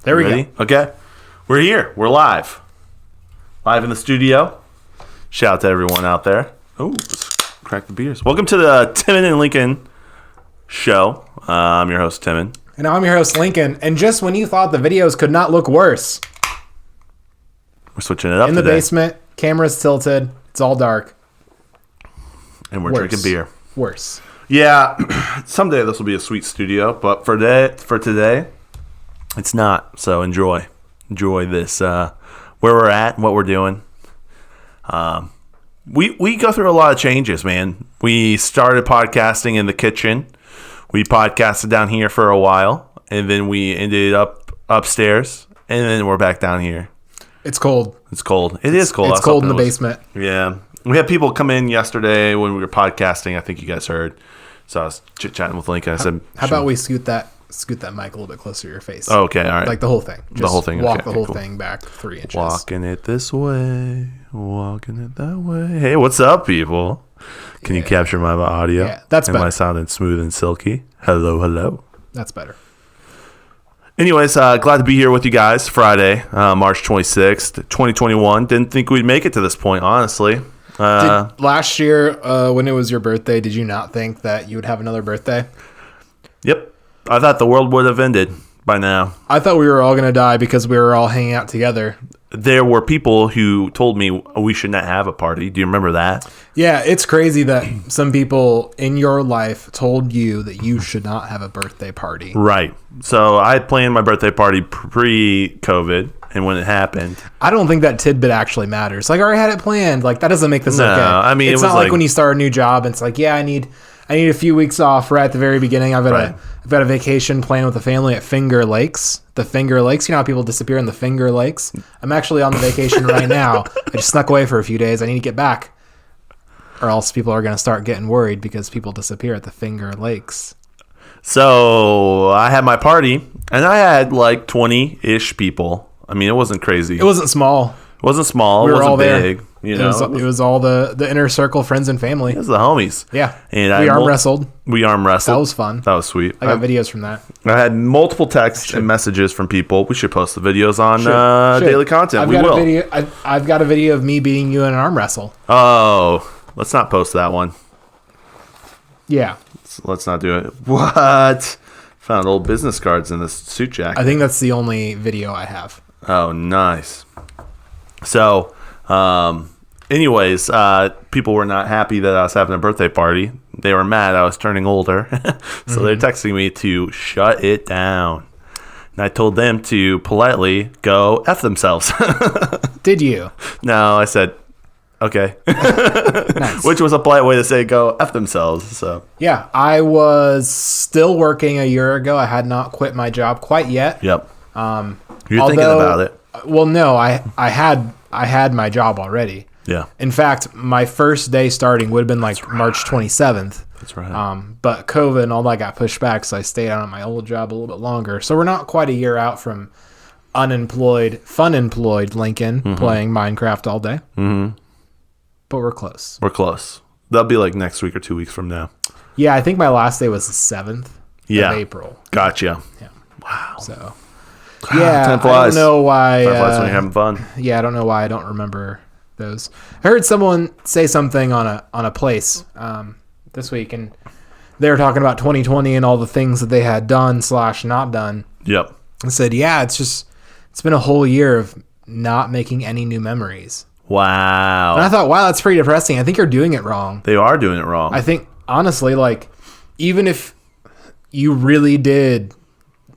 There we Ready? go. Okay. We're here. We're live. Live in the studio. Shout out to everyone out there. Oh, let's crack the beers. Welcome to the Timon and Lincoln show. I'm your host, Timon. And I'm your host, Lincoln. And just when you thought the videos could not look worse, We're switching it up in the today. basement, camera's tilted, it's all dark. And we're drinking beer. Worse. Yeah, someday this will be a sweet studio, but for today, it's not. So enjoy this. Where we're at, and what we're doing. We go through a lot of changes, man. We started podcasting in the kitchen. We podcasted down here for a while, and then we ended up upstairs, and then we're back down here. It's cold. It's cold. It is cold. It's cold in the basement. Yeah. We had people come in yesterday when we were podcasting. I think you guys heard. So I was chit-chatting with Lincoln. I said, How about we scoot that mic a little bit closer to your face? Oh, okay, all right. Like the whole thing. The whole thing. Walk Okay, the whole cool. thing back 3 inches. Walking it this way, walking it that way. Hey, what's up, people? Can you capture my audio? Yeah, that's Am better. I sounding smooth and silky? Hello, hello. That's better. Anyways, glad to be here with you guys. Friday, March 26th, 2021. Didn't think we'd make it to this point, honestly. Last year, when it was your birthday, did you not think that you would have another birthday? Yep. I thought the world would have ended by now. I thought we were all going to die because we were all hanging out together. There were people who told me we should not have a party. Do you remember that? Yeah, it's crazy that some people in your life told you that you should not have a birthday party. Right. So I had planned my birthday party pre-COVID, and when it happened, I don't think that tidbit actually matters. Like, I already had it planned. Like, that doesn't make this okay. I mean, it's it was not like like when you start a new job and it's like, yeah, I need a few weeks off right at the very beginning. I've got a vacation planned with the family at Finger Lakes. The Finger Lakes. You know how people disappear in the Finger Lakes? I'm actually on the vacation right now. I just snuck away for a few days. I need to get back. Or else people are going to start getting worried because people disappear at the Finger Lakes. So I had my party, and I had like 20-ish people. I mean, it wasn't crazy. It wasn't small. It wasn't small. We It were wasn't all there. big. You know, It was all the inner circle, friends and family. it was the homies. Yeah. And We arm wrestled. We arm wrestled. That was fun. That was sweet. I got videos from that. I had multiple texts and messages from people. We should post the videos on Should. daily content. I've We got will. a video. I've got a video of me beating you in an arm wrestle. Oh, let's not post that one. Yeah. Let's not do it. What? Found old business cards in this suit jacket. I think that's the only video I have. Oh, nice. So, anyways, people were not happy that I was having a birthday party. They were mad I was turning older. So they're texting me to shut it down. And I told them to politely go F themselves. Did you? No, I said, okay. Nice. Which was a polite way to say go F themselves. So Yeah, I was still working a year ago. I had not quit my job quite yet. yep. You're thinking about it. Well, no, I had my job already. Yeah. In fact, my first day starting would have been like March 27th. That's right. But COVID and all that got pushed back, so I stayed on at my old job a little bit longer. So we're not quite a year out from fun-employed Lincoln playing Minecraft all day. Mm-hmm. But we're close. We're close. That'll be like next week or 2 weeks from now. Yeah, I think my last day was the 7th of April. Gotcha. Yeah. Wow. So, yeah, Time I flies. don't know why. Time flies when you're having fun. Yeah, I don't know why I don't remember those. I heard someone say something on a place this week, and they were talking about 2020 and all the things that they had done / not done. Yep. I said, yeah, it's been a whole year of not making any new memories. Wow. And I thought, wow, that's pretty depressing. I think you're doing it wrong. They are doing it wrong. I think, honestly, like, even if you really did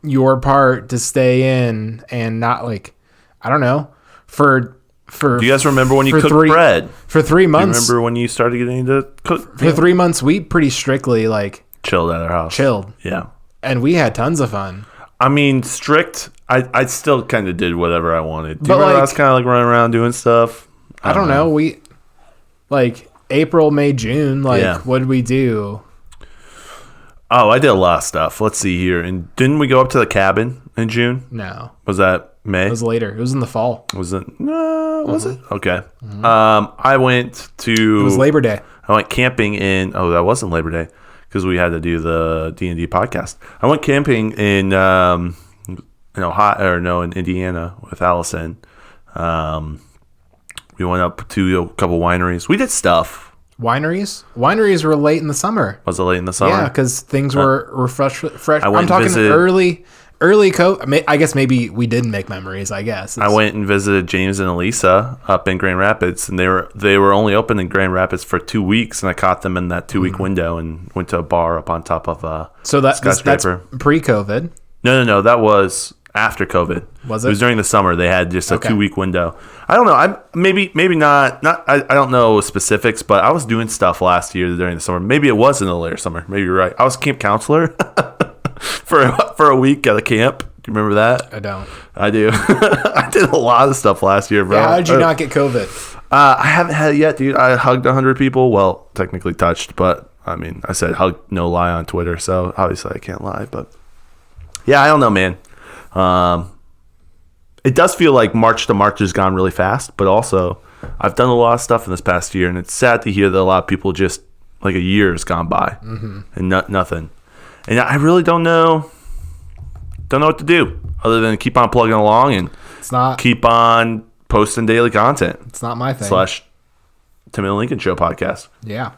your part to stay in and not, like, I don't know, for Do you guys remember when you cooked bread? For 3 Do you months. remember when you started getting to cook? For 3 months, we pretty strictly, like, Chilled at our house. chilled. Yeah. And we had tons of fun. I mean, strict. I still kind of did whatever I wanted. Do But, you remember like, I was kind of like running around doing stuff? I don't know. We, like, April, May, June, like, Yeah. what did we do? Oh, I did a lot of stuff. Let's see here. And didn't we go up to the cabin in June? No. Was that May? It was later. It was in the fall. Was it? No, was it? Okay. I went to. It was Labor Day. I went camping in. Oh, that wasn't Labor Day because we had to do the D&D podcast. I went camping in in Ohio, or no, in Indiana with Allison. We went up to a couple wineries. We did stuff. Wineries were late in the summer. Was it late in the summer? Yeah, because things were fresh. I'm talking visited, early COVID. I guess maybe we didn't make memories. I guess I went and visited James and Elisa up in Grand Rapids, and they were only open in Grand Rapids for 2 weeks, and I caught them in that 2-week window and went to a bar up on top of skyscraper. That's pre-COVID. No, that was after COVID. Was it? It was during the summer. They had just a 2-week window. I don't know. I maybe not. I don't know specifics, but I was doing stuff last year during the summer. Maybe it was in the later summer. Maybe you're right. I was a camp counselor for a week at a camp. Do you remember that? I don't. I do. I did a lot of stuff last year, bro. Yeah, how did you not get COVID? I haven't had it yet, dude. I hugged 100 people. Well, technically touched, but I mean, I said hug, no lie on Twitter, so obviously I can't lie. But yeah, I don't know, man. It does feel like March to March has gone really fast, but also I've done a lot of stuff in this past year, and it's sad to hear that a lot of people just like a year has gone by and nothing. And I really don't know what to do other than keep on plugging along and keep on posting daily content. It's not my thing. / Timon and Lincoln Show podcast. Yeah.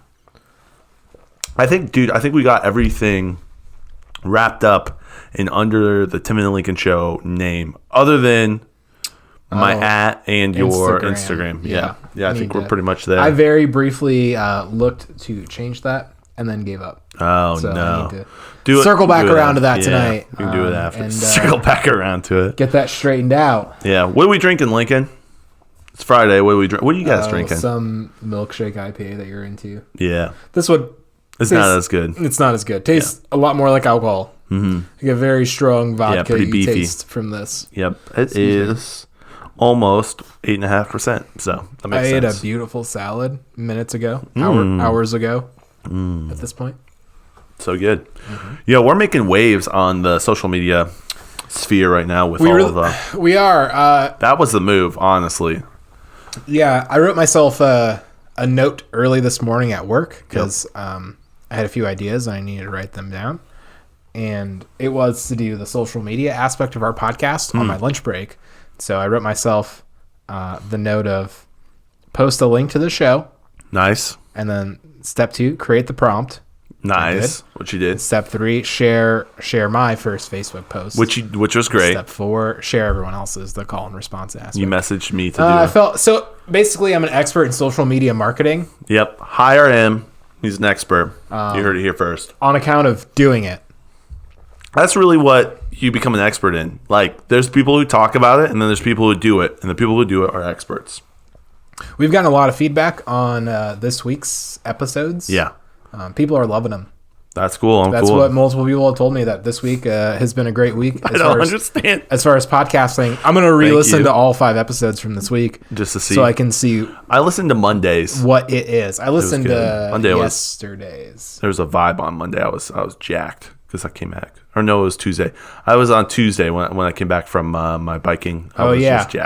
I think we got everything wrapped up in under the Timon and Lincoln Show name, other than my @ and your Instagram. Yeah, I think we're pretty much there. I very briefly looked to change that and then gave up. Oh, so no. I need to circle back around to that tonight. We can do it after. Circle back around to it. Get that straightened out. Yeah. What are we drinking, Lincoln? It's Friday. What are we drink? What are you guys drinking? Some milkshake IPA that you're into. Yeah. This one. It's not as good. It's not as good. Tastes a lot more like alcohol. Mm-hmm. You get very strong vodka pretty beefy taste from this. Yep. It is almost 8.5%. So that makes sense. I ate a beautiful salad minutes ago, hours ago at this point. So good. Mm-hmm. Yeah, we're making waves on the social media sphere right now with all of the... We are. That was the move, honestly. Yeah, I wrote myself a note early this morning at work because I had a few ideas and I needed to write them down. And it was to do the social media aspect of our podcast on my lunch break. So I wrote myself the note of post a link to the show. Nice. And then step 2, create the prompt. Nice. What you did. Step 3, share my first Facebook post. Which was great. Step 4, share everyone else's, the call and response aspect. You messaged me to do so basically I'm an expert in social media marketing. Yep. Hire him. He's an expert. You heard it here first. On account of doing it. That's really what you become an expert in. Like, there's people who talk about it, and then there's people who do it, and the people who do it are experts. We've gotten a lot of feedback on this week's episodes. Yeah. People are loving them. That's cool. That's what multiple people have told me, that this week has been a great week. I don't understand. As far as podcasting, I'm going to re-listen to all 5 episodes from this week. Just to see. So I can see. I listened to Mondays. What it is. I listened to Monday yesterday's. There was a vibe on Monday. I was jacked because I came back. Or no, it was Tuesday. I was on Tuesday when I came back from my biking. I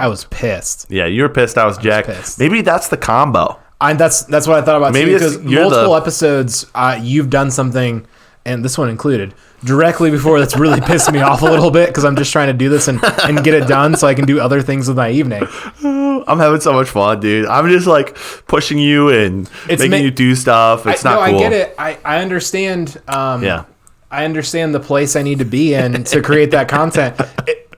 was pissed. Yeah, you were pissed. I was jacked. Pissed. Maybe that's the combo. That's what I thought about maybe too, because multiple episodes you've done something, and this one included, directly before that's really pissed me off a little bit because I'm just trying to do this and get it done so I can do other things with my evening. I'm having so much fun, dude. I'm just like pushing you and making you do stuff. It's not cool. I get it. I understand. I understand the place I need to be in to create that content.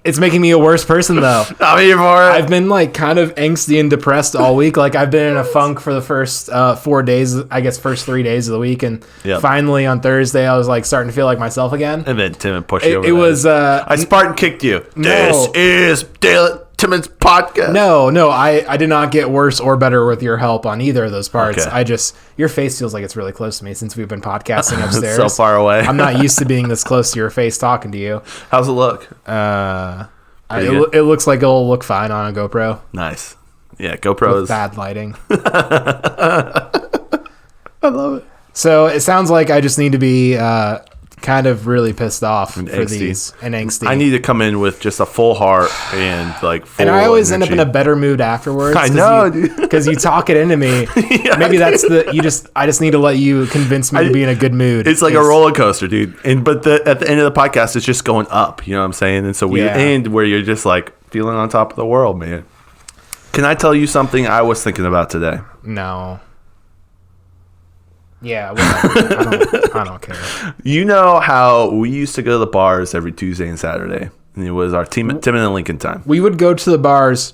It's making me a worse person, though. I'm here for it. I've been like kind of angsty and depressed all week. Like I've been in a funk for the first 4 days, I guess first 3 days of the week. And finally on Thursday, I was like starting to feel like myself again. And then Timon pushed you over. It was... I Spartan kicked you. This is Timon's podcast. No, I did not get worse or better with your help on either of those parts. Okay. Your face feels like it's really close to me since we've been podcasting upstairs. So far away. I'm not used to being this close to your face talking to you. How's it look? It looks like it'll look fine on a GoPro. Nice. Yeah, GoPro is bad lighting. I love it. So it sounds like I just need to be kind of really pissed off and for angsty. these and angsty. I need to come in with just a full heart and like full and I always energy. end up in a better mood afterwards. I know, dude. Because you talk it into me. Yeah, Maybe that's I just need to let you convince me to be in a good mood. It's like a roller coaster, dude. But at the end of the podcast, it's just going up. You know what I'm saying? And so we end where you're just like feeling on top of the world, man. Can I tell you something I was thinking about today? No. Yeah, whatever. I don't care. You know how we used to go to the bars every Tuesday and Saturday, and it was our Timon and Lincoln time. We would go to the bars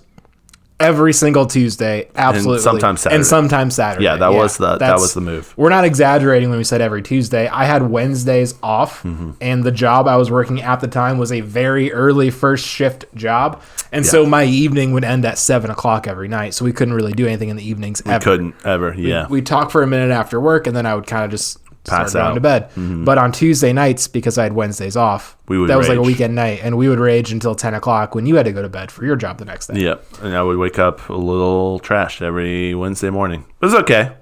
every single Tuesday, absolutely, and sometimes Saturday. Yeah, that was the move. We're not exaggerating when we said every Tuesday. I had Wednesdays off, and the job I was working at the time was a very early first shift job, and so my evening would end at 7:00 every night. So we couldn't really do anything in the evenings. We couldn't ever. Yeah, we talk for a minute after work, and then I would kind of just pass out going to bed. But on Tuesday nights, because I had Wednesdays off, that was like a weekend night, and we would rage until 10:00 when you had to go to bed for your job the next day. Yep, and I would wake up a little trashed every Wednesday morning. It was okay.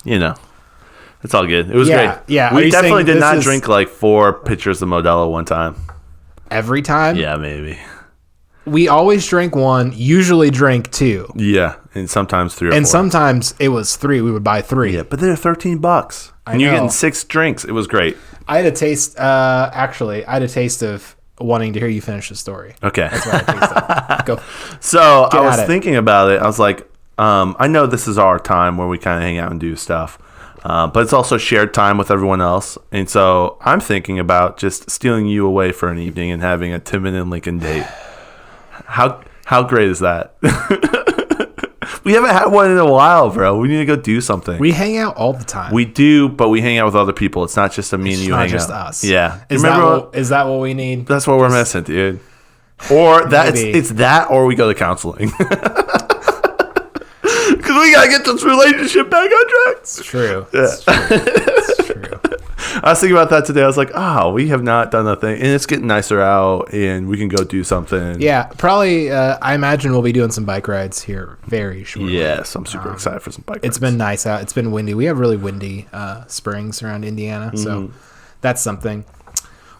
You know, it's all good. It was great. Yeah, we definitely did not drink like 4 pitchers of Modelo one time. Every time? Yeah, maybe. We always drink 1, usually drink 2. Yeah, and sometimes 3 or 4. And sometimes it was 3. We would buy 3. Yeah, but they're $13. And you're getting 6 drinks. It was great. I had a taste, actually, I had a taste of wanting to hear you finish the story. Okay. That's what I tasted. Go. So I was thinking about it. I was like, I know this is our time where we kind of hang out and do stuff. But it's also shared time with everyone else. And so I'm thinking about just stealing you away for an evening and having a Timon and Lincoln date. How great is that? We haven't had one in a while, bro. We need to go do something. We hang out all the time. We do, but we hang out with other people. It's not just me and you hang out. It's not just us. Yeah. Is that what we need? That's what we're missing, dude. Or that it's that, or we go to counseling. Because we gotta get this relationship back on track. It's true. Yeah. It's true. I was thinking about that today. I was like, we have not done a thing. And it's getting nicer out, and we can go do something. Yeah, probably, I imagine we'll be doing some bike rides here very shortly. Yes, I'm super excited for some bike rides. It's been nice out. It's been windy. We have really windy springs around Indiana, so that's something.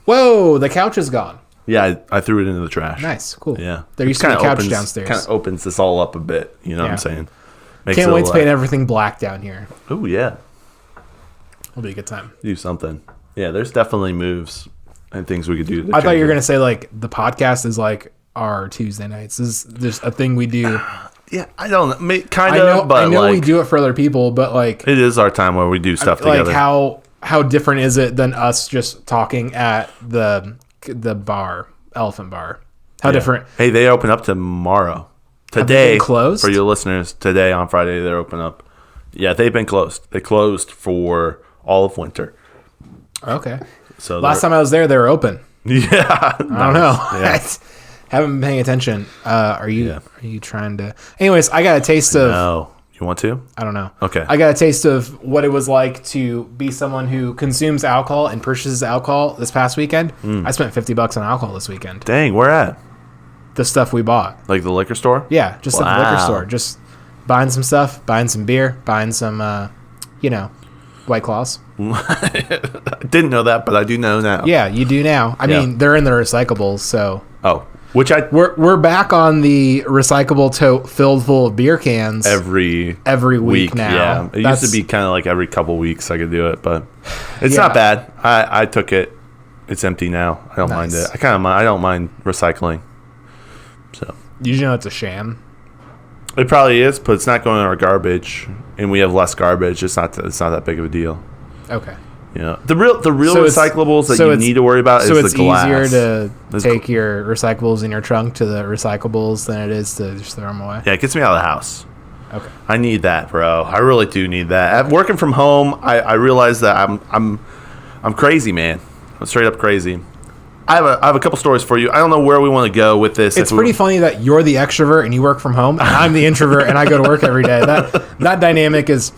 Whoa, the couch is gone. Yeah, I threw it into the trash. Nice, cool. Yeah. There used to be a couch downstairs. Kind of opens this all up a bit. You know what I'm saying? Can't wait to paint everything black down here. Oh, yeah. It'll be a good time. Do something. Yeah, there's definitely moves and things we could do. I thought you were going to say, like, the podcast is like our Tuesday nights. This is just a thing we do. Yeah, I don't know. Kind of, but I know we do it for other people, but, like... It is our time where we do stuff together. Like, how different is it than us just talking at the bar, Elephant Bar? How different... Hey, they open up tomorrow. Today, closed? For your listeners, today on Friday, they're open up. Yeah, they've been closed. They closed for all of winter. Okay. So last time I was there, they were open. Yeah. I don't know. Yeah. Haven't been paying attention. Are you trying to... Anyways, I got a taste of... No. You want to? I don't know. Okay. I got a taste of what it was like to be someone who consumes alcohol and purchases alcohol this past weekend. I spent $50 on alcohol this weekend. Dang, where at? The stuff we bought. Like the liquor store? Yeah, just at the liquor store. Just buying some stuff, buying some beer, buying some, White Claws. I didn't know that, but I do know now. Yeah, you do now. I mean, they're in the recyclables, so... Oh, we're back on the recyclable tote filled full of beer cans every week now. Yeah, it used to be kind of like every couple weeks I could do it, but it's not bad. I took it. It's empty now. I don't mind it. I don't mind recycling. So you know it's a sham. It probably is, but it's not going in our garbage, and we have less garbage. It's not that big of a deal. Okay. Yeah, the real recyclables that you need to worry about is the glass. So it's easier to take your recyclables in your trunk to the recyclables than it is to just throw them away. Yeah, it gets me out of the house. Okay. I need that, bro. I really do need that. Working from home, I realize that I'm crazy, man. I'm straight up crazy. I have a couple stories for you. I don't know where we want to go with this. It's pretty funny that you're the extrovert and you work from home, and I'm the introvert and I go to work every day. That dynamic is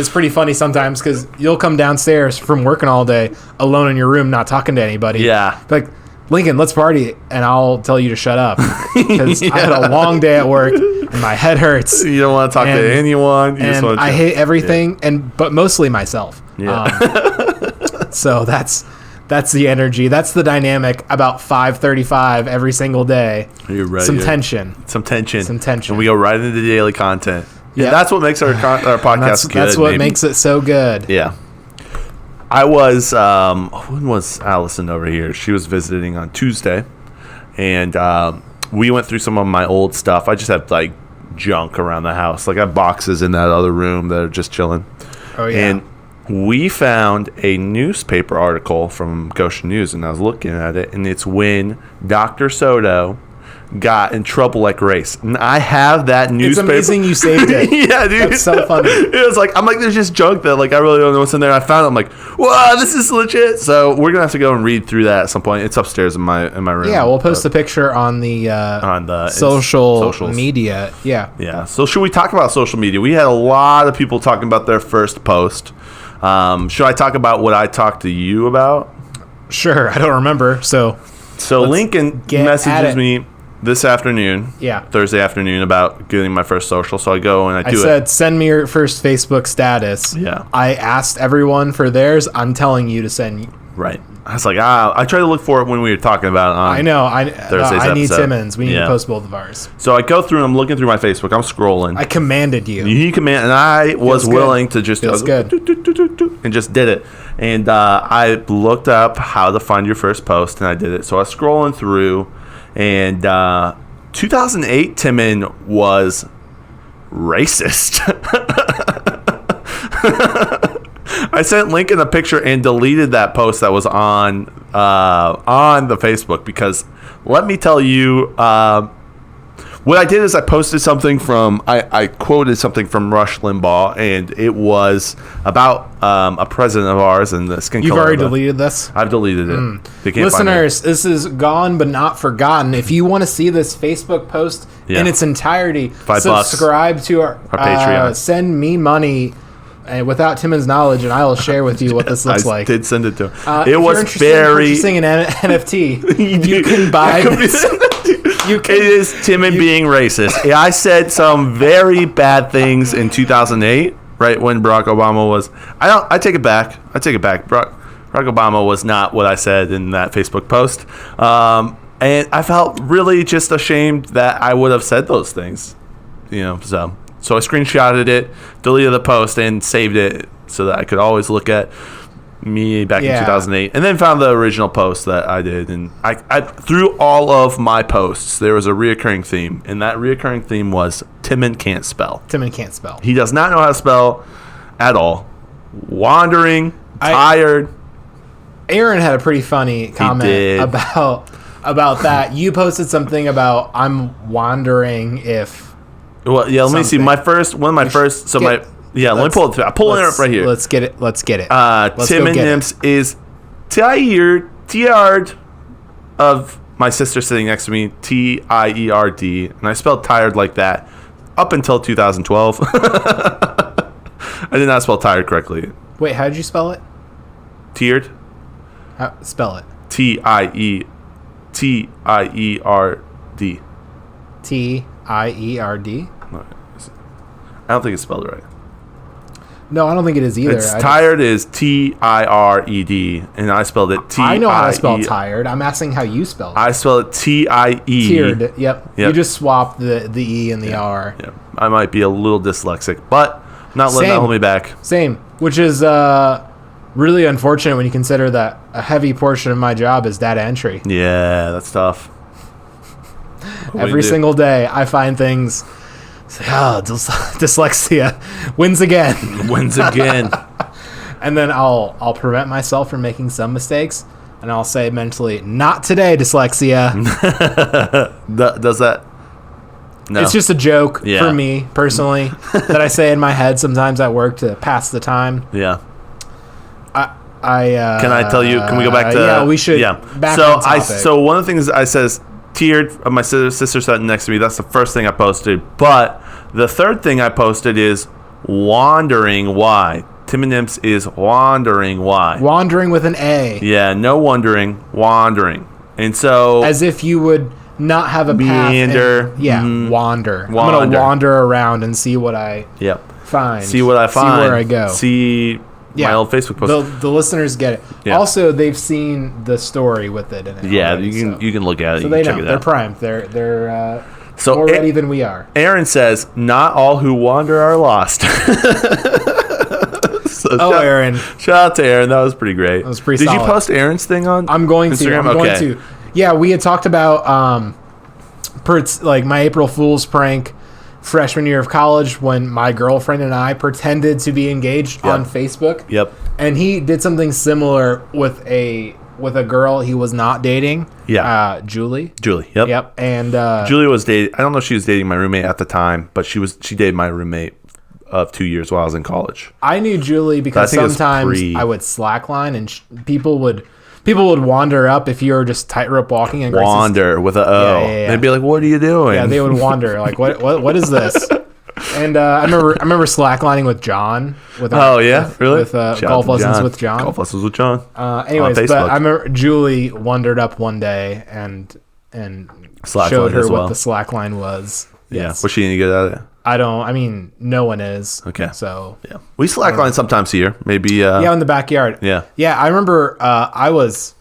pretty funny sometimes because you'll come downstairs from working all day alone in your room, not talking to anybody. Yeah. Like, Lincoln, let's party, and I'll tell you to shut up because I had a long day at work and my head hurts. You don't want to talk to anyone. I hate everything, but mostly myself. Yeah. So that's That's the energy. That's the dynamic about 5:35 every single day. You're right. Some tension. Some tension. And we go right into the daily content. Yeah. And that's what makes our podcast good. That's what makes it so good. Yeah. I was, when was Allison over here? She was visiting on Tuesday, and we went through some of my old stuff. I just have, like, junk around the house. Like, I have boxes in that other room that are just chilling. Oh, yeah. And we found a newspaper article from Goshen News, and I was looking at it, and it's when Dr. Soto got in trouble like race. And I have that newspaper. It's amazing you saved it. Yeah, dude. That's so funny. It was like, I'm like, there's just junk that, like, I really don't know what's in there. I found it. I'm like, wow, this is legit. So we're going to have to go and read through that at some point. It's upstairs in my room. Yeah, we'll post a picture on the social media. Yeah. Yeah. So should we talk about social media? We had a lot of people talking about their first post. Should I talk about what I talked to you about? Sure. I don't remember. So Lincoln messages me this afternoon, Thursday afternoon, about getting my first social. So I go and I said, send me your first Facebook status. Yeah. I asked everyone for theirs. I'm telling you to send. Right. I was like, I tried to look for it when we were talking about it on I know. Thursday's I need episode. Timon's. We need to post both of ours. So I go through and I'm looking through my Facebook. I'm scrolling. I commanded you. You command, and I was willing to just Feels good. And just did it. And I looked up how to find your first post, and I did it. So I was scrolling through, and 2008 Timon was racist. I sent Lincoln a picture and deleted that post that was on the Facebook, because let me tell you, what I did is I posted something from, I quoted something from Rush Limbaugh, and it was about a president of ours and the skin color. You've already deleted this? I've deleted it. They can't Listeners, find it. this is gone but not forgotten. If you want to see this Facebook post in its entirety, subscribe to our Patreon. Send me money without Timon's knowledge, and I will share with you what this looks like. I did send it to him. It was very... purchasing an NFT, you can buy this. It is Timon being racist. I said some very bad things in 2008, right when Barack Obama was. I take it back. Barack Obama was not what I said in that Facebook post, and I felt really just ashamed that I would have said those things. So I screenshotted it, deleted the post, and saved it so that I could always look at me back in 2008, and then found the original post that I did. And I through all of my posts, there was a reoccurring theme, and that reoccurring theme was Timon can't spell. Timon can't spell. He does not know how to spell at all. Wandering, tired. Aaron had a pretty funny comment about that. You posted something about, I'm wondering if... Well, yeah, let me see. Let me pull it. I'm pulling it up right here. Let's get it. Timon Nimps is tired of my sister sitting next to me, Tierd, and I spelled tired like that up until 2012. I did not spell tired correctly. Wait, how did you spell it? Tiered. How spell it? Tierd. Tierd. I don't think it's spelled right. No, I don't think it is either. It's tired is Tired, and I spelled it T. I know how to spell tired. I'm asking how you spell it. I spell it Tie. Tiered. Yep. You just swapped the E and the R. Yeah. I might be a little dyslexic, but not letting that hold me back. Same. Which is really unfortunate when you consider that a heavy portion of my job is data entry. Yeah, that's tough. Every single day, I find things. Dyslexia wins again. And then I'll prevent myself from making some mistakes, and I'll say mentally, "Not today, dyslexia." Does that? No. It's just a joke for me personally that I say in my head sometimes at work to pass the time. Yeah. Can I tell you? Can we go back to? Yeah, we should. Yeah. Back on topic. So one of the things I says. Tiered, my sister sat next to me. That's the first thing I posted. But the third thing I posted is wondering why. Timon Nimps is wondering why. Wandering with an A. Yeah, no wondering, wandering. And so... As if you would not have a meander, path. Wander. I'm going to wander around and see what I find. See what I find. See where I go. See my old Facebook post. The listeners get it. Yeah. Also, they've seen the story with it in it. Yeah, already, you can look at it. So you they can know. check it They're out. primed. They're So more ready than we are. Aaron says, "Not all who wander are lost." Aaron. Shout out to Aaron. That was pretty great. That was pretty Did solid. you post Aaron's thing on I'm going Instagram? to. I'm going to. Yeah, we had talked about like my April Fool's prank freshman year of college when my girlfriend and I pretended to be engaged on Facebook. Yep. And he did something similar with a girl he was not dating. Yeah. Julie. Yep. Yep. And Julie was dating. I don't know if she was dating my roommate at the time, but she dated my roommate of 2 years while I was in college. I knew Julie because sometimes I would slackline and people would wander up if you were just tightrope walking and wander with a O. Yeah. They'd be like, "What are you doing?" Yeah, they would wander like, "What is this?" And I remember slacklining with John. With golf lessons with John. Golf lessons with John. Anyways, but I remember Julie wandered up one day and showed her what the slackline was. Yeah, Yes. was she any good at it? No one is. Okay. So yeah, we slackline sometimes here. Maybe. In the backyard. Yeah. Yeah, I remember I was,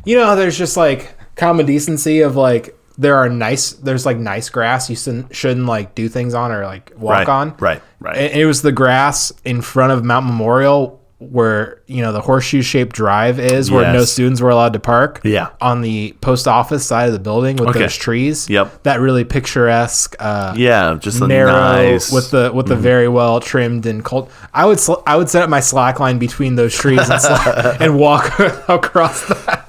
there's just like common decency of like there's like nice grass you shouldn't like do things on or like walk on. Right. And it was the grass in front of Mount Memorial where the horseshoe shaped drive is where no students were allowed to park. Yeah. On the post office side of the building with those trees. Yep. That really picturesque. Just a narrow nice with the very well trimmed and cold. I would set up my slack line between those trees and walk across that.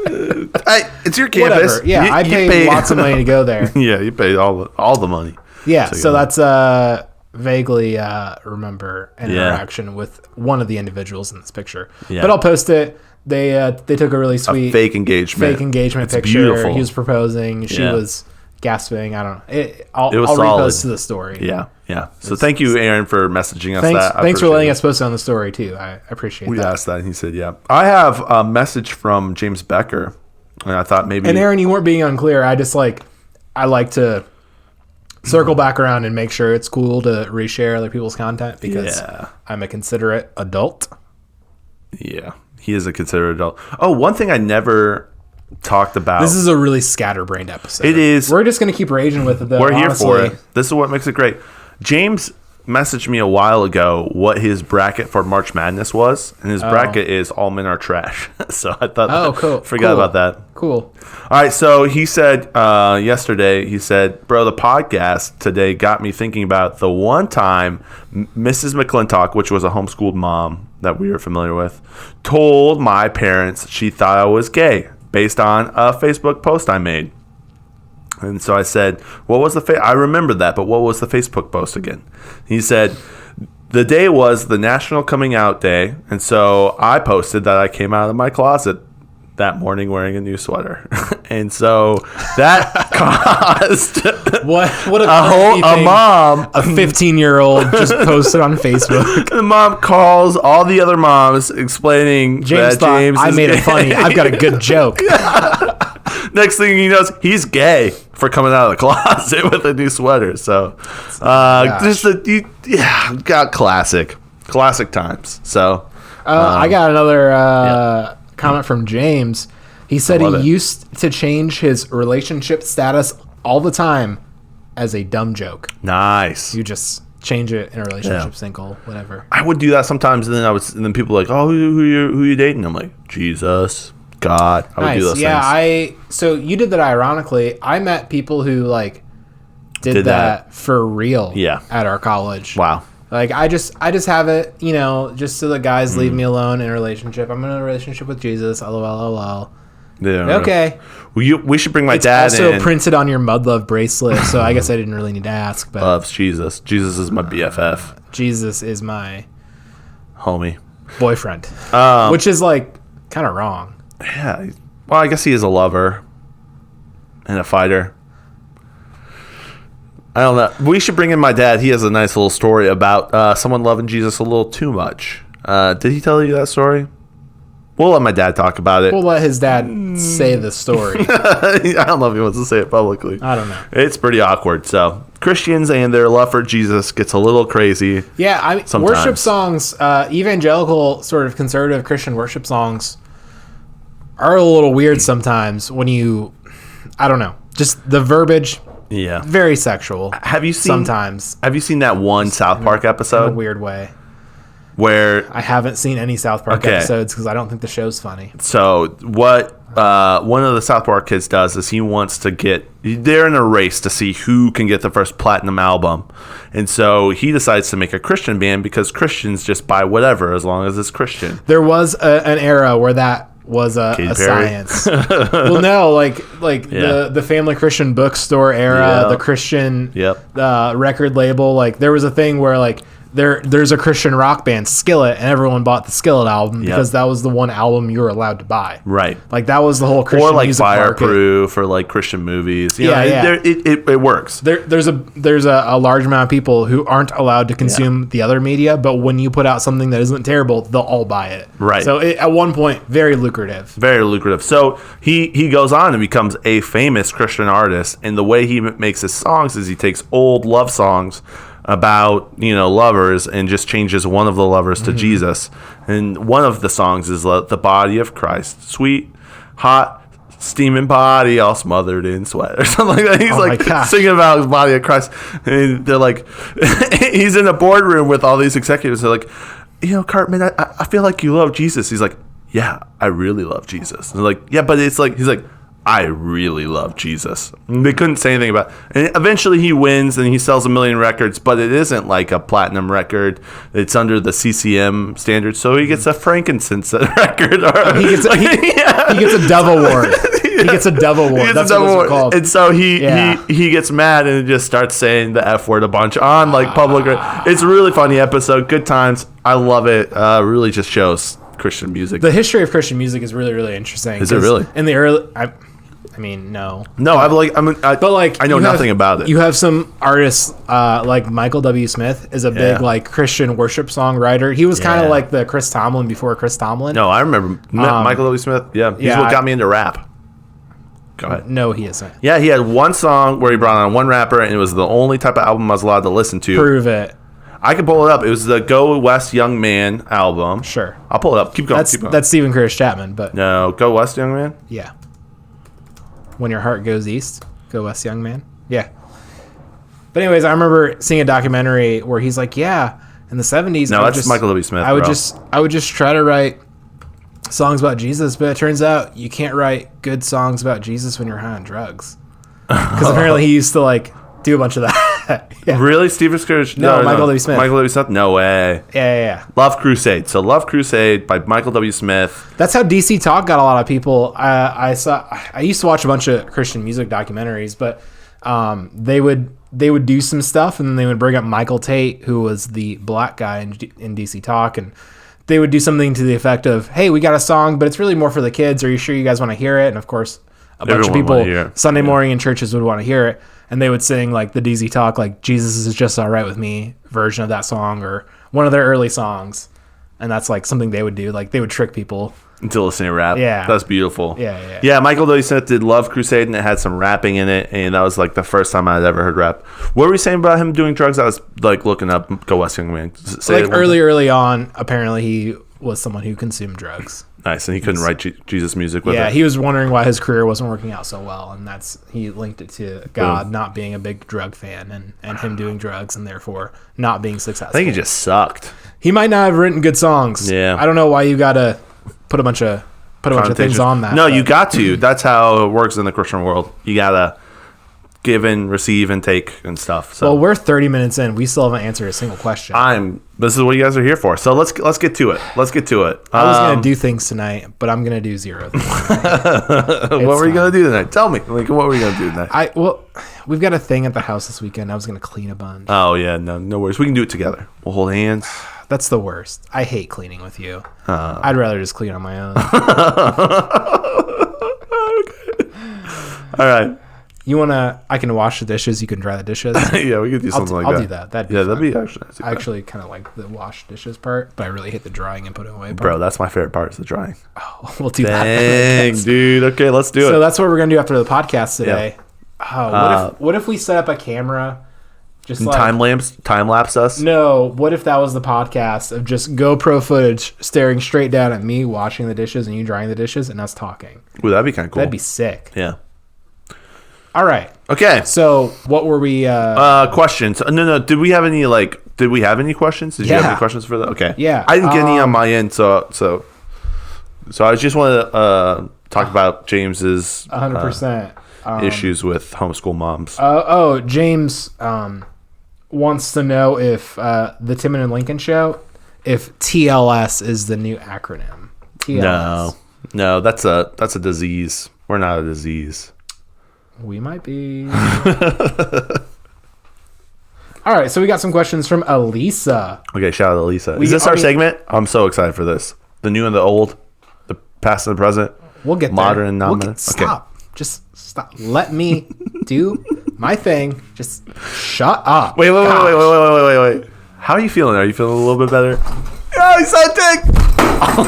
It's your campus. Whatever. Yeah, I paid lots of money to go there. Yeah, you paid all the money. Yeah, so that's vaguely remember an interaction with one of the individuals in this picture. Yeah. But I'll post it. They took a really sweet fake engagement picture. Beautiful. He was proposing. She was gasping. I don't know. I'll solid. repost to the story. Yeah. So thank you, Aaron, for messaging us that. Thanks for letting us post it on the story too. I appreciate that. We asked that, and he said, "Yeah." I have a message from James Becker, and I thought maybe. And Aaron, you weren't being unclear. I like to circle back around and make sure it's cool to reshare other people's content because I'm a considerate adult. Yeah, he is a considerate adult. Oh, one thing I never talked about. This is a really scatterbrained episode. It is. We're just going to keep raging with it, though. We're here for it. This is what makes it great. James messaged me a while ago what his bracket for March Madness was, and his bracket is all men are trash. So I thought, cool. Forgot about that. Cool. All right, so he said yesterday, bro, the podcast today got me thinking about the one time Mrs. McClintock, which was a homeschooled mom that we were familiar with, told my parents she thought I was gay based on a Facebook post I made. And so I said, what was I remember that, but what was the Facebook post again? He said, the day was the National Coming Out Day, and so I posted that I came out of my closet that morning wearing a new sweater. And so that caused what a mom, a 15-year-old just posted on Facebook. The mom calls all the other moms explaining James that James I made gay. it funny. I've got a good joke. Next thing he knows, he's gay for coming out of the closet with a new sweater. So, got classic times. So, I got another comment from James. He said he used to change his relationship status all the time as a dumb joke. Nice. You just change it in a relationship, single, whatever. I would do that sometimes, and then people are like, "Oh, who you dating?" I'm like, Jesus. God, I would do those things. So you did that ironically. I met people who did that for real at our college. Wow. Like I just have it, just so the guys leave me alone in a relationship. I'm in a relationship with Jesus. LOL. Yeah. Okay. We should bring my dad in. It's also in. printed on your Mud Love bracelet, so I guess I didn't really need to ask. But loves Jesus. Jesus is my BFF. Jesus is my homie. Boyfriend. Which is kind of wrong. Yeah. Well, I guess he is a lover and a fighter. I don't know. We should bring in my dad. He has a nice little story about someone loving Jesus a little too much. Did he tell you that story? We'll let my dad talk about it. We'll let his dad say the story. I don't know if he wants to say it publicly. I don't know. It's pretty awkward. So Christians and their love for Jesus gets a little crazy. Yeah, I mean, sometimes. Worship songs, evangelical sort of conservative Christian worship songs are a little weird sometimes when I don't know, just the verbiage. Yeah, very sexual. Have you seen sometimes? Have you seen that one South Park episode? In a weird way. Where I haven't seen any South Park episodes because I don't think the show's funny. So what one of the South Park kids does is he wants to they're in a race to see who can get the first platinum album. And so he decides to make a Christian band because Christians just buy whatever as long as it's Christian. There was an era where that was a science. Well, no, like the family Christian bookstore era, the Christian record label. Like there was a thing where like there's a Christian rock band, Skillet, and everyone bought the Skillet album because that was the one album you were allowed to buy. Right. Like that was the whole Christian or like music Fireproof or like Christian movies. It works. There's a large amount of people who aren't allowed to consume the other media, but when you put out something that isn't terrible, they'll all buy it. Right. So at one point, very lucrative. Very lucrative. So he goes on and becomes a famous Christian artist, and the way he makes his songs is he takes old love songs about lovers and just changes one of the lovers to Jesus. And one of the songs is the body of Christ, sweet, hot, steaming body, all smothered in sweat, or something like that. He's singing about his body of Christ, and they're like, he's in a boardroom with all these executives. They're like, Cartman, I feel like you love Jesus. He's like, yeah, I really love Jesus. And they're like, yeah, but it's like, he's like, I really love Jesus. And they couldn't say anything about it. And eventually he wins and he sells 1 million records, but it isn't like a platinum record. It's under the CCM standard. So he gets a frankincense record. He gets a Dove Award. He gets a Dove Award. That's what it's called. And so he gets mad and just starts saying the F word a bunch on like public. It's a really funny episode. Good times. I love it. Really just shows Christian music. The history of Christian music is really, really interesting. Is it really? In the early... I mean, no. No, I know nothing about it. You have some artists like Michael W. Smith is a big like Christian worship songwriter. He was kind of like the Chris Tomlin before Chris Tomlin. No, I remember Michael W. Smith. Yeah, he's what got me into rap. Go ahead. No, he isn't. Yeah, he had one song where he brought on one rapper, and it was the only type of album I was allowed to listen to. Prove it. I can pull it up. It was the Go West Young Man album. Sure. I'll pull it up. Keep going. That's Stephen Curtis Chapman, but no, Go West Young Man. Yeah. When Your Heart Goes East, Go West Young Man. Yeah. But anyways, I remember seeing a documentary where he's like, yeah, in the 70s. No, that's Michael W. Smith. I would just try to write songs about Jesus, but it turns out you can't write good songs about Jesus when you're high on drugs. Because apparently he used to like do a bunch of that. Yeah. Really? Stephen Curtis? No, Michael W. Smith. Michael W. Smith? No way. Yeah. Love Crusade. So Love Crusade by Michael W. Smith. That's how DC Talk got a lot of people. I used to watch a bunch of Christian music documentaries, but they would do some stuff and then they would bring up Michael Tate, who was the black guy in DC Talk, and they would do something to the effect of, hey, we got a song, but it's really more for the kids. Are you sure you guys want to hear it? And of course, a bunch of people Sunday morning in churches would want to hear it. And they would sing like the DZ Talk, like Jesus is just all right with me version of that song or one of their early songs. And that's like something they would do. Like they would trick people into listening to rap. Yeah. That's beautiful. Yeah. Yeah, Michael W. Smith did Love Crusade and it had some rapping in it. And that was like the first time I'd ever heard rap. What were you saying about him doing drugs? I was like looking up Go West Young Man. Early on, apparently he was someone who consumed drugs. Nice, and he couldn't write Jesus music with it. Yeah, he was wondering why his career wasn't working out so well, and he linked it to God not being a big drug fan and him doing drugs and therefore not being successful. I think he just sucked. He might not have written good songs. Yeah, I don't know why you gotta put a bunch of things on that. No, you got to. That's how it works in the Christian world. You gotta give and receive and take and stuff. So. Well, we're 30 minutes in. We still haven't answered a single question. This is what you guys are here for. So let's get to it. I was going to do things tonight, but I'm going to do 0 things. What were you going to do tonight? Tell me. Like, what were you going to do tonight? We've got a thing at the house this weekend. I was going to clean a bunch. Oh, yeah. No worries. We can do it together. We'll hold hands. That's the worst. I hate cleaning with you. I'd rather just clean on my own. Okay. All right. I can wash the dishes, you can dry the dishes. Yeah, we could do something like that. I'll do that. That'd be actually nice. I actually kind of like the wash dishes part, but I really hate the drying and putting away part. Bro, that's my favorite part is the drying. Oh, we'll do that. Dang, dude. Okay, let's do it. So that's what we're going to do after the podcast today. Yeah. What if we set up a camera Just And like time lapse us. no. What if that was the podcast of just GoPro footage staring straight down at me washing the dishes and you drying the dishes and us talking? Ooh, that'd be kind of cool. That'd be sick. Yeah. All right. Okay. So what were we? Questions. No. Did we have any questions? Did you have any questions for that? Okay. Yeah. I didn't get any on my end, so I just want to talk about James's 100%. issues with homeschool moms. James wants to know if the Timon and Lincoln show, if TLS is the new acronym. TLS. No, that's a disease. We're not a disease. We might be. All right, so we got some questions from Elisa. Okay, shout out to Elisa. Is this our segment? I'm so excited for this. The new and the old, the past and the present. We'll get modern and non-modern. Okay. Stop. Just stop. Let me do my thing. Just shut up. Wait. How are you feeling? Are you feeling a little bit better? Oh, he's so dick.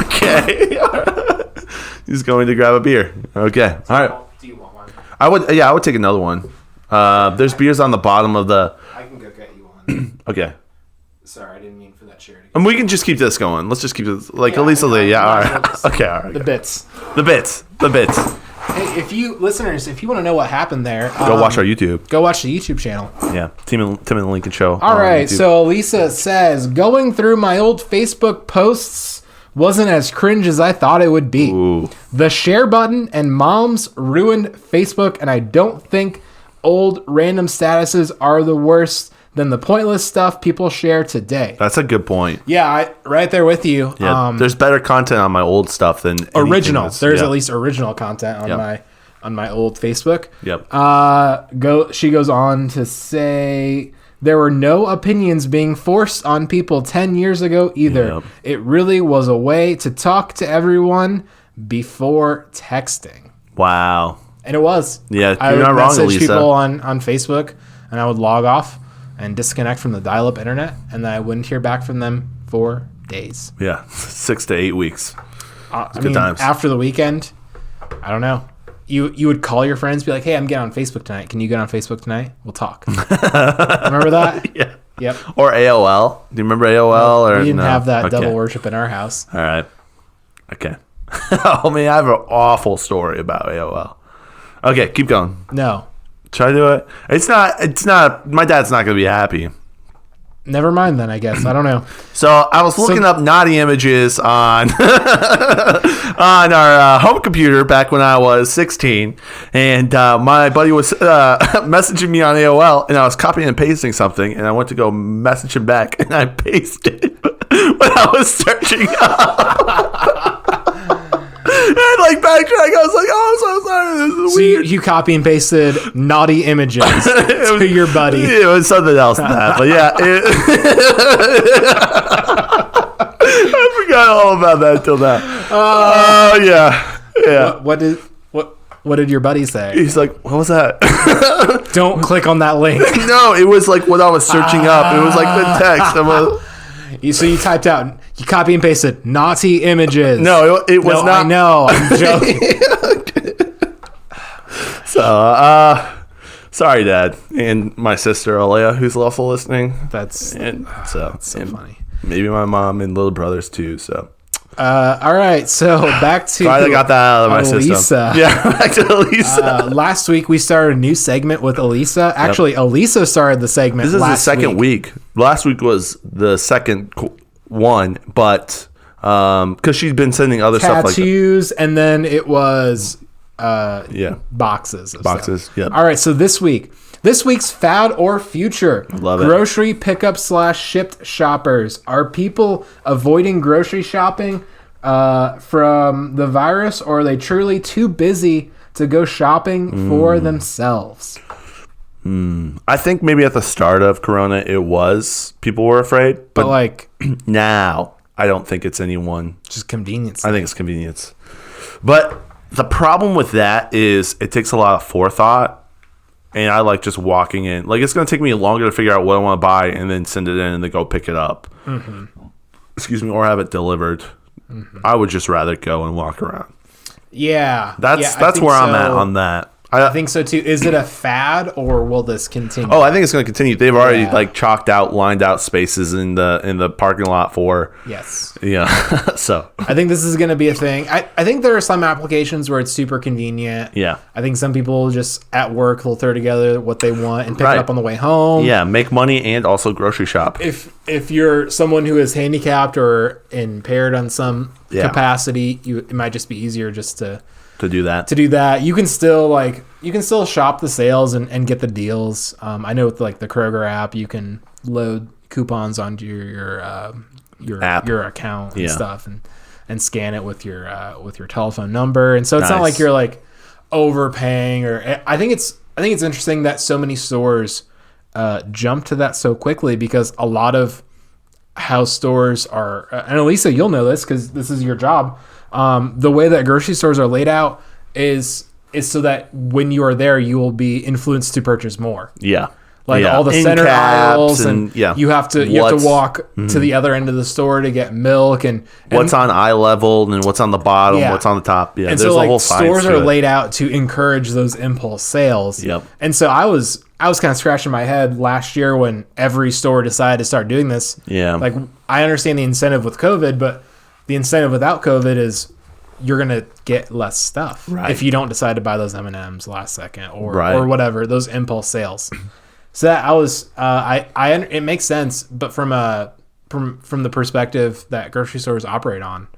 Okay. He's going to grab a beer. Okay. All right. Do you want one? I would take another one. There's beers on the bottom of the. I can go get you one. Okay. Sorry, I didn't mean for that chair to get. And we can just keep this going. Let's just keep this Elisa Lee. Yeah. All right. Okay. All right. The bits. The bits. Hey, if you listeners, if you want to know what happened there, Go watch our YouTube. Go watch the YouTube channel. Yeah. Tim and Lincoln show. All right. YouTube. So Lisa says, going through my old Facebook posts wasn't as cringe as I thought it would be. Ooh. The share button and moms ruined Facebook, and I don't think old random statuses are the worst than the pointless stuff people share today. That's a good point. Yeah, right there with you. Yeah, there's better content on my old stuff than original. There's at least original content on my old Facebook. Yep. She goes on to say there were no opinions being forced on people 10 years ago either. Yep. It really was a way to talk to everyone before texting. Wow. And it was. Yeah, I you're would not wrong, message Lisa. people on Facebook, and I would log off and disconnect from the dial-up internet, and then I wouldn't hear back from them for days. Yeah, 6 to 8 weeks. Good times. After the weekend, I don't know. You would call your friends, be like, "Hey, I'm getting on Facebook tonight. Can you get on Facebook tonight? We'll talk." Remember that? Yeah. Yep. Or AOL. Do you remember AOL? We didn't have that double worship in our house. All right. Okay. Oh man, I have an awful story about AOL. Okay, keep going. No. Try to do it. It's not. My dad's not going to be happy. Never mind then, I guess. I don't know. So I was looking up naughty images on on our home computer back when I was 16, and my buddy was messaging me on AOL, and I was copying and pasting something, and I went to go message him back, and I pasted what I was searching up. And like backtrack, I was like, "Oh, I'm so sorry. This is weird." You copy and pasted naughty images to your buddy. It was something else than that, but yeah, I forgot all about that until now. Oh yeah. What did your buddy say? He's like, "What was that?" Don't click on that link. No, it was like what I was searching up. It was like the text. So you typed out, you copy and pasted naughty images. No, it was not. I know. I'm joking. So, sorry, Dad, and my sister Alea, who's also listening. That's so funny. Maybe my mom and little brothers too. So. All right, so back to I got that out of my Elisa. system. Yeah, back to Elisa. Last week we started a new segment with Elisa. Actually, Elisa started the segment. This is the second week. Last week was the second one, but because she's been sending other stuff like tattoos, and then it was boxes. Of stuff. Yep. All right, so this week's fad or future. Love it. Grocery pickup / shipped shoppers. Are people avoiding grocery shopping from the virus, or are they truly too busy to go shopping for themselves? I think maybe at the start of Corona, people were afraid, but like now I don't think it's anyone. Just convenience. I think it's convenience. But the problem with that is it takes a lot of forethought. And I like just walking in. Like, it's going to take me longer to figure out what I want to buy and then send it in and then go pick it up. Mm-hmm. Excuse me, or have it delivered. Mm-hmm. I would just rather go and walk around. Yeah. That's where I'm at on that. I think so too. Is it a fad or will this continue? Oh, I think it's going to continue. They've already lined out spaces in the parking lot for. Yes. Yeah. So I think this is going to be a thing. I think there are some applications where it's super convenient. Yeah. I think some people just at work will throw together what they want and pick it up on the way home. Yeah, make money and also grocery shop. If you're someone who is handicapped or impaired on some capacity, it might just be easier just to do that. You can still shop the sales and get the deals. I know with like the Kroger app, you can load coupons onto your app, your account and stuff, and scan it with your telephone number. And so it's not like you're like overpaying. Or I think it's interesting that so many stores jump to that so quickly, because a lot of how stores are, and Elisa, you'll know this because this is your job. The way that grocery stores are laid out is so that when you are there, you will be influenced to purchase more. Yeah. Like all the center aisles, and you have to walk to the other end of the store to get milk and what's on eye level and what's on the bottom, what's on the top. Yeah, and there's so a whole stores are laid out to encourage those impulse sales. Yep. And so I was kind of scratching my head last year when every store decided to start doing this. Yeah. Like, I understand the incentive with COVID, but the incentive without COVID is you're going to get less stuff if you don't decide to buy those M&Ms last second or whatever, those impulse sales. So that it makes sense, but from the perspective that grocery stores operate on,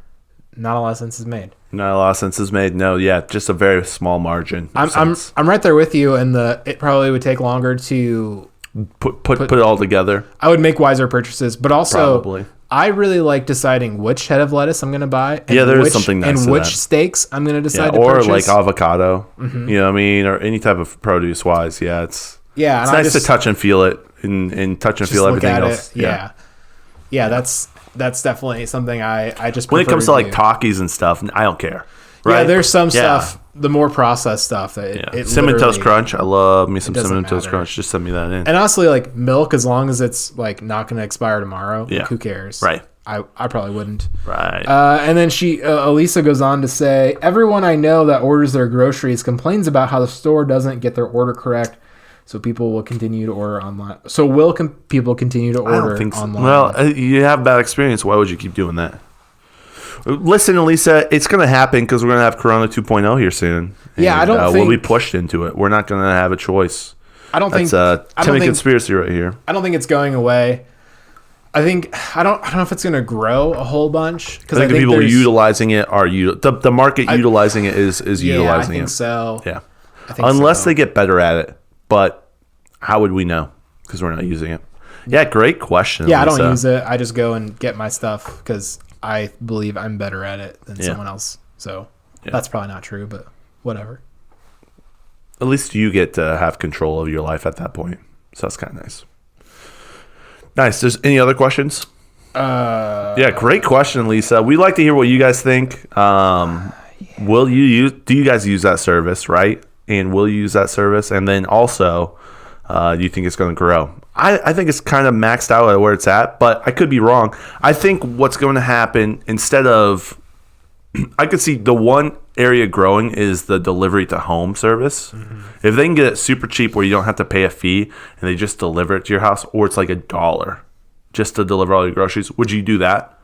not a lot of sense is made. Not a lot of sense is made. No, yeah, just a very small margin. I'm right there with you, and it probably would take longer to put it all together. I would make wiser purchases, but also probably. I really like deciding which head of lettuce I'm going to buy. And there is something nice and to which that. Steaks I'm going to decide to or purchase. Or like avocado, you know what I mean? Or any type of produce wise. Yeah, it's nice to touch and feel it and touch and feel everything else. Yeah, that's definitely something I just when it comes to like Takis and stuff, I don't care. Right? Yeah, there's some stuff, the more processed stuff that it Cinnamon Toast Crunch. I love me some Cinnamon Toast Crunch. Just send me that in. And honestly, like milk, as long as it's like not going to expire tomorrow, who cares? Right. I probably wouldn't. Right. And then Elisa goes on to say, everyone I know that orders their groceries complains about how the store doesn't get their order correct. So people will continue to order online. So will people continue to order I don't think so. online? Well, you have bad experience. Why would you keep doing that? Listen, Elisa, it's going to happen because we're going to have Corona 2.0 here soon. Yeah, I don't think... We'll be pushed into it. We're not going to have a choice. I don't think... That's a Timmy conspiracy right here. I don't think it's going away. I don't know if it's going to grow a whole bunch. I think the people utilizing it are... The market utilizing it is utilizing it. I think so. Yeah. Unless they get better at it. But how would we know? Because we're not using it. Yeah, great question. Yeah, Lisa. I don't use it. I just go and get my stuff because I believe I'm better at it than someone else. So that's probably not true, but whatever. At least you get to have control of your life at that point. So that's kind of nice. Nice. There's any other questions? Yeah, great question, Lisa. We'd like to hear what you guys think. Do you guys use that service, right? And will you use that service? And then also, do you think it's going to grow? I think it's kind of maxed out at where it's at, but I could be wrong. I think what's going to happen, instead of... I could see the one area growing is the delivery to home service. Mm-hmm. If they can get it super cheap where you don't have to pay a fee and they just deliver it to your house, or it's like $1 just to deliver all your groceries, would you do that?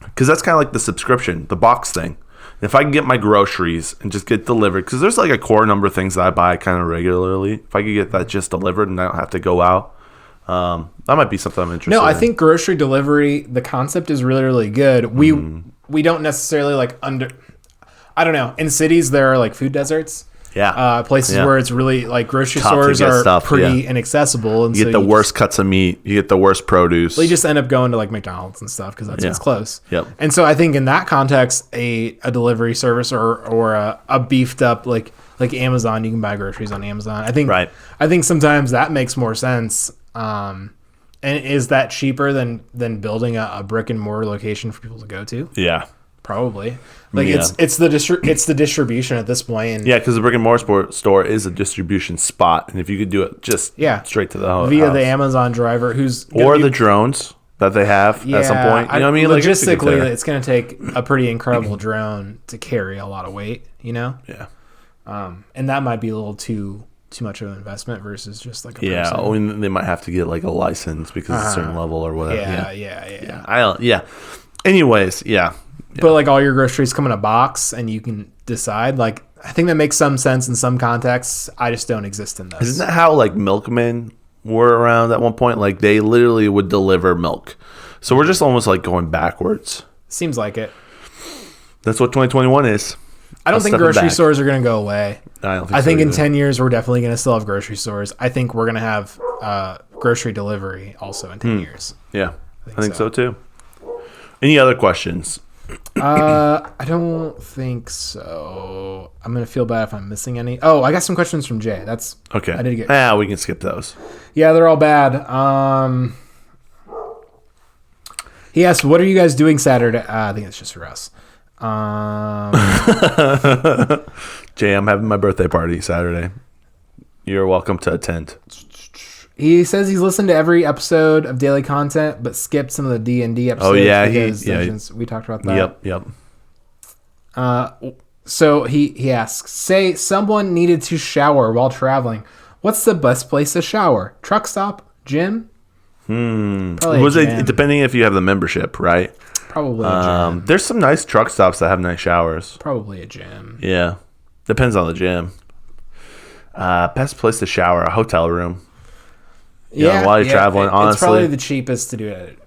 Because that's kind of like the subscription, the box thing. If I can get my groceries and just get delivered, because there's like a core number of things that I buy kind of regularly. If I could get that just delivered and I don't have to go out, that might be something I'm interested in. No, I think grocery delivery, the concept is really, really good. We don't necessarily I don't know. In cities, there are like food deserts. Yeah. Places where it's really like grocery stores are pretty inaccessible. And you get the worst cuts of meat. You get the worst produce. Well, you just end up going to like McDonald's and stuff because that's what's close. Yep. And so I think in that context, a delivery service or a beefed up like Amazon, you can buy groceries on Amazon. I think sometimes that makes more sense. And is that cheaper than building a brick and mortar location for people to go to? Yeah. Probably. It's the distribution at this point. And because the brick and mortar store is a distribution spot, and if you could do it just straight to the house via the Amazon driver, the drones that they have at some point. You know what I mean? Logistically, it's going to take a pretty incredible drone to carry a lot of weight. You know? Yeah. And that might be a little too much of an investment versus just like a Yeah, person. or they might have to get like a license because it's a certain level or whatever. Yeah. Anyways, yeah. But like all your groceries come in a box and you can decide. Like I think that makes some sense in some contexts. I just don't exist in those. Isn't that how like milkmen were around at one point? Like they literally would deliver milk. So we're just almost like going backwards. Seems like it. That's what 2021 is. I don't think grocery stores are going to go away. I don't think I so think in either. 10 years, we're definitely going to still have grocery stores. I think we're going to have grocery delivery also in 10 years. Yeah, I think so too. Any other questions? I don't think so. I'm going to feel bad if I'm missing any. Oh, I got some questions from Jay. That's Okay. I did get. We can skip those. Yeah, they're all bad. He asked, what are you guys doing Saturday? I think it's just for us. Jay, I'm having my birthday party Saturday. You're welcome to attend. He says he's listened to every episode of Daily Content, but skipped some of the D&D episodes. Oh, yeah. Because we talked about that. Yep. So he asks, say someone needed to shower while traveling. What's the best place to shower? Truck stop? Gym? Probably Was a it gym. depending if you have the membership, right? Probably a gym. There's some nice truck stops that have nice showers. Probably a gym. Yeah. Depends on the gym. Best place to shower, a hotel room. While you're traveling, honestly. It's probably the cheapest to do it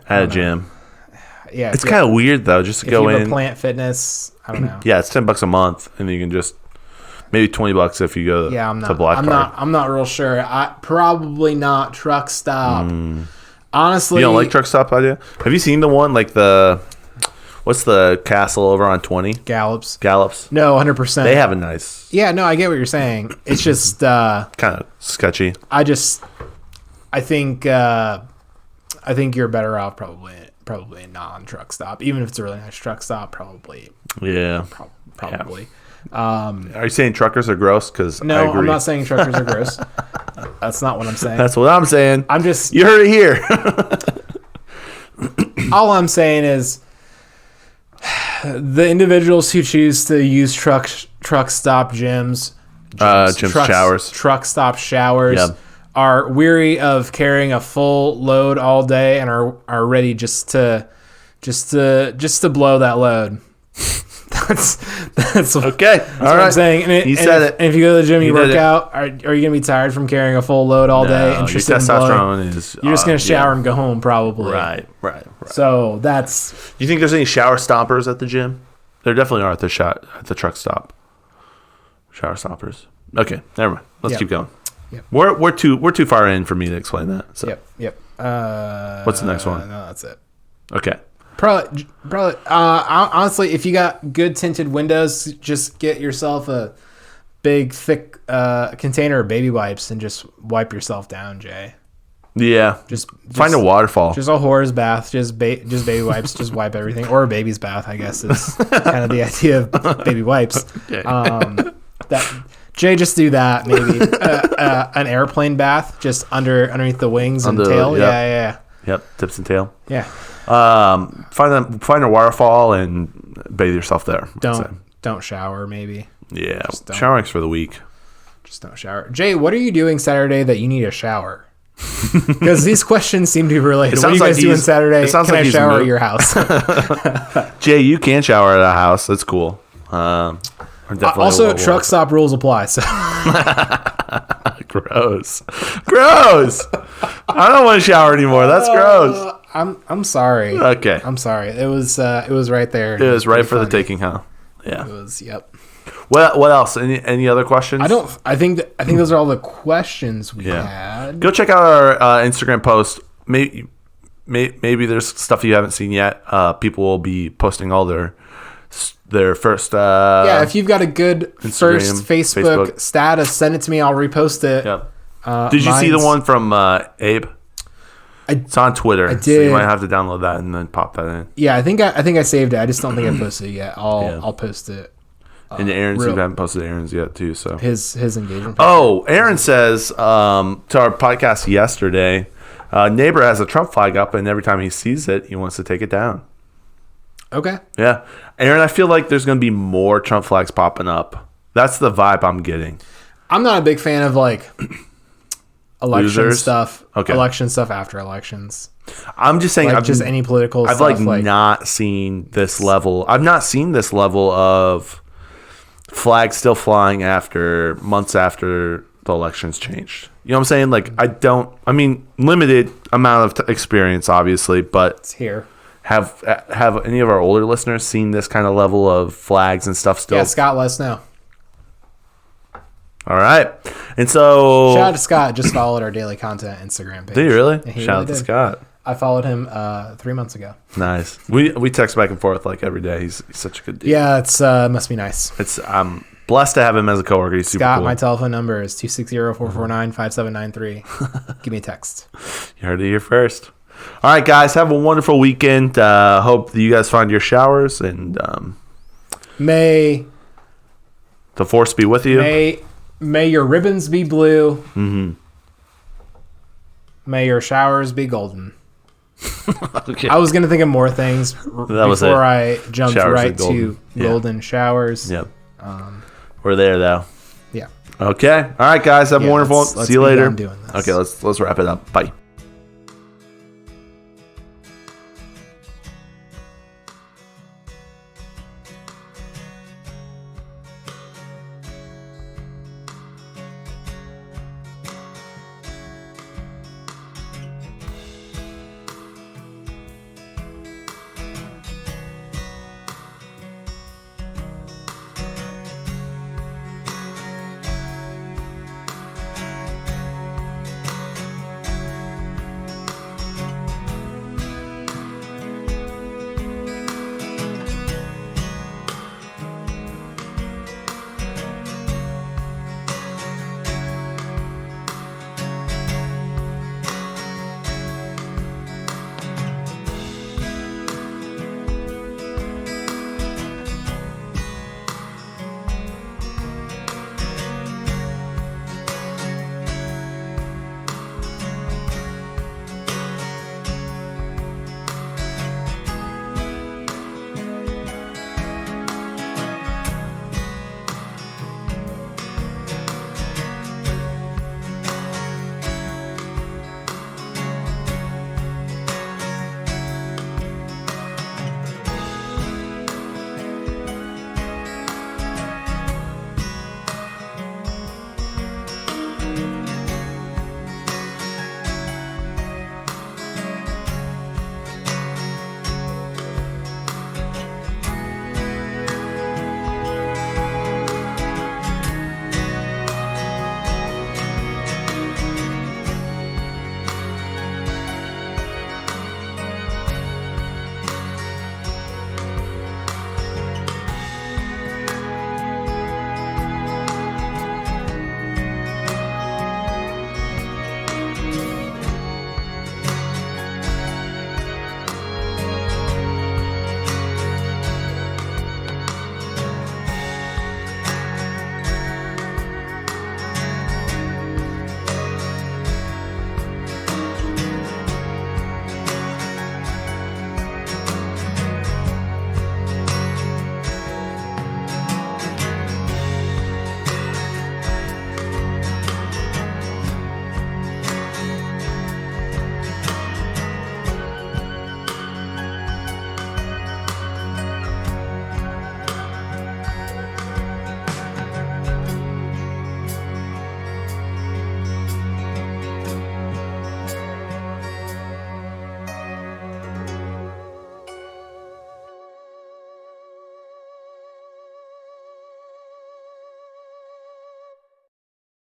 At a gym. Yeah. It's kind of weird, though, just to go you have in. a Plant Fitness, I don't know. Yeah, it's $10 a month, and you can just maybe $20 if you go to Black Card. I'm not real sure. Probably not truck stop. Honestly, You don't like truck stop idea? Have you seen the one like what's the castle over on 20? Gallops. No, 100%. they have a nice. Yeah, no, I get what you're saying. It's just kind of sketchy. I think you're better off probably a non-truck stop, even if it's a really nice truck stop. Probably. Yeah. Probably. Yeah. Are you saying truckers are gross? Because No, I'm not saying truckers are gross. That's not what I'm saying. That's what I'm saying. I'm just. You heard it here. All I'm saying is the individuals who choose to use truck stop gyms, showers, truck stop showers, Yep. are weary of carrying a full load all day and are ready just to blow that load. That's Okay. That's what I'm saying. And You said it. And if you go to the gym, you You work did it. out. Are you gonna be tired from carrying a full load all day? Your Interested in blowing? testosterone is. You're just gonna shower and go home, probably. Right. So that's. Do you think there's any shower stoppers at the gym? There definitely are at the truck stop. Shower stoppers. Okay, never mind. Let's keep going. Yep. We're too far in for me to explain that. So. Yep. What's the next one? No, that's it. Okay. Probably. Honestly, if you got good tinted windows, just get yourself a big, thick container of baby wipes and just wipe yourself down, Jay. Yeah. Just find a waterfall. Just a whore's bath. Just baby wipes. Just wipe everything, or a baby's bath. I guess is kind of the idea of baby wipes. Okay. Jay, just do that. Maybe an airplane bath, just underneath the wings and tail. Yep. Yeah. Yep. Tips and tail. Yeah. Find a waterfall and bathe yourself there. Don't shower. Maybe. Yeah. Showering's for the week. Just don't shower. Jay, what are you doing Saturday that you need a shower? Because these questions seem to be related. What are you guys doing Saturday? Can I shower at your house? Jay, you can shower at a house. That's cool. Also, truck stop rules apply. So gross. I don't want to shower anymore. That's gross. I'm sorry. Okay. I'm sorry. It was right there. It was right for the taking, huh? Yeah. It was. Yep. What else? Any other questions? I think those are all the questions we had. Go check out our Instagram post. Maybe there's stuff you haven't seen yet. People will be posting all their first. If you've got a good Instagram, first Facebook status, send it to me. I'll repost it. Yep. Did you see the one from Abe? It's on Twitter. I did. So you might have to download that and then pop that in. Yeah, I think I saved it. I just don't think I posted it yet. I'll post it. And Aaron's, you haven't posted Aaron's yet too. So his engagement. Oh, Aaron says to our podcast yesterday, neighbor has a Trump flag up, and every time he sees it, he wants to take it down. Okay. Yeah, Aaron, I feel like there's going to be more Trump flags popping up That's the vibe I'm getting. I'm not a big fan of like election Losers? stuff. Okay. Election stuff after elections. I'm just saying, Like just any political I've stuff. not seen this level. I've not seen this level of flags still flying after months after the elections changed. You know what I'm saying? Like, I mean, limited amount of experience, obviously, but It's here. have any of our older listeners seen this kind of level of flags and stuff still? Yeah, Scott, let us know. All right. And so... Shout out to Scott. Just followed our daily content Instagram page. Did you really? Yeah, he Shout really out to did. Scott. I followed him 3 months ago. Nice. We text back and forth like every day. He's such a good dude. Yeah, it's must be nice. I'm blessed to have him as a coworker. He's super Scott, cool. my telephone number is 260-449-5793. Give me a text. You heard it here first. All right, guys. Have a wonderful weekend. Hope that you guys find your showers, and May the force be with you. May your ribbons be blue. Mm-hmm. May your showers be golden. Okay. I was going to think of more things before I jumped Showers right are golden. to Yeah. golden showers. Yep. We're there, though. Yeah. Okay. All right, guys. Have a wonderful. let's See you be later. done doing this. Okay, let's wrap it up. Bye.